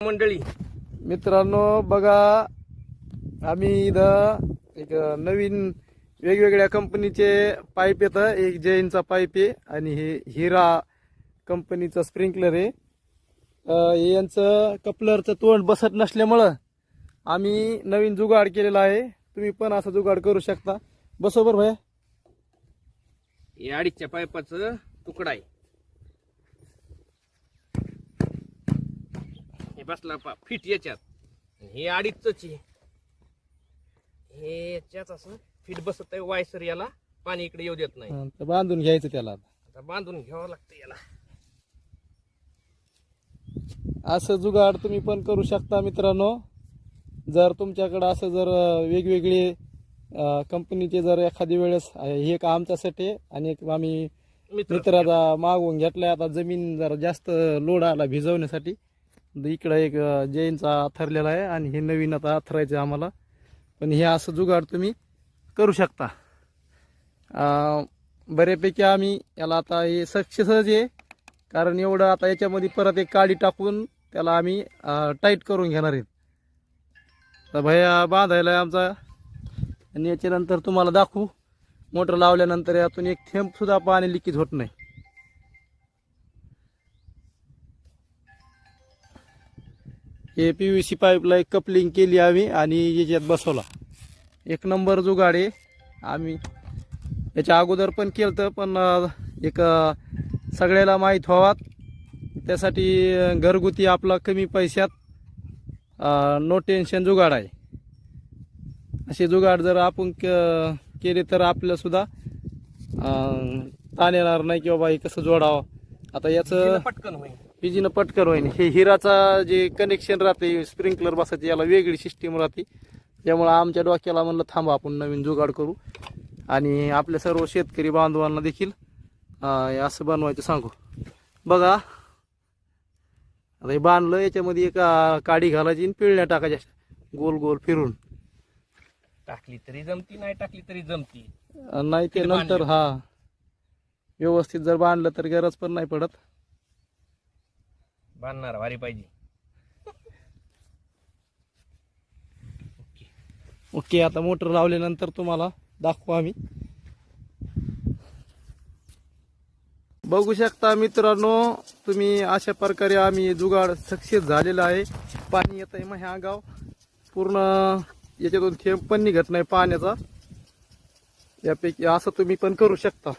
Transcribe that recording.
मंडळी मित्रांनो बघा, आम्ही इथं एक नवीन वेगवेगळ्या कंपनीचे पाईप येतं. एक जैनचा पाईप आहे आणि हे हिरा कंपनीचा स्प्रिंकलर आहे. हे यांचं कपलरचं तोंड बसत नसल्यामुळं आम्ही नवीन जुगाड केलेला आहे. तुम्ही पण असं जुगाड करू शकता. बरोबर भैया? हे अडीचच्या पाईपाचं तुकडा आहे. हे बसला फिट याच्यात. हे अडीचच आहे. हे याच्यात असं फिट बसत आहे. वायसर याला पाणी इकडे येऊ देत नाही. तर बांधून घ्यायचं त्याला. आता बांधून घ्यावं लागतं याला. असं जुगाड तुम्ही पण करू शकता मित्रांनो. जर तुमच्याकडे असं जर वेगवेगळे कंपनीचे जर एखादी वेळेस हे एक आमच्यासाठी आणि एक आम्ही मित्राचा मागवून घेतलाय. आता जमीन जरा जास्त लोड आला भिजवण्यासाठी. इकडं एक जैनचा थरलेला आहे आणि हे नवीन आता थरायचं आम्हाला. पण हे असं जुगाड तुम्ही करू शकता. बऱ्यापैकी आम्ही याला आता हे सक्सेसच आहे. कारण एवढं आता याच्यामध्ये परत एक काडी टाकून त्याला आम्ही टाईट करून घेणार आहेत. तर भैया बांधायला आहे आमचा. आणि याच्यानंतर तुम्हाला दाखवू, मोटर लावल्यानंतर यातून एक थेंब सुद्धा पाणी लिकेज होत नाही. हे PVC पाईपला एक कपलिंग केली आम्ही आणि याच्यात बसवला. एक नंबर जुगाड आहे. आम्ही याच्या अगोदर पण केलं, पण एक सगळ्याला माहीत व्हावा त्यासाठी घरगुती आपला कमी पैशात नो टेन्शन जुगाड आहे. असे जुगाड जर आपण केले तर आपल्याला सुद्धा ताण येणार नाही की बाबा हे कसं जोडावं. आता याचं पटकन होईल. विजीनं पटकन होईल. हे हिराचा जे कनेक्शन राहते स्प्रिंकलर बसायचे याला वेगळी सिस्टीम राहते. त्यामुळं आमच्या डोक्याला म्हणलं थांबा आपण नवीन जुगाड करू आणि आपल्या सर्व शेतकरी बांधवांना देखील असं बनवायचं सांगू. बघा आता हे बांधलं, याच्यामध्ये एक काडी घालायची आणि पिळण्या टाकायच्या गोल गोल फिरून. टाकली तरी जमती, नाही टाकली तरी जमती. नाही ते नंतर व्यवस्थित जर बांधलं तर गरज पण नाही पडत. बांधणार भारी पाहिजे. ओके, आता मोटर लावल्यानंतर तुम्हाला दाखवू आम्ही. बघू शकता मित्रांनो तुम्ही, अशा प्रकारे आम्ही जुगाड सक्सेस झालेला आहे. पाणी येत आहे ह्या गाव पूर्ण, याच्यातून थेंब पण निघत नाही पाण्याचा. यापैकी असं तुम्ही पण करू शकता.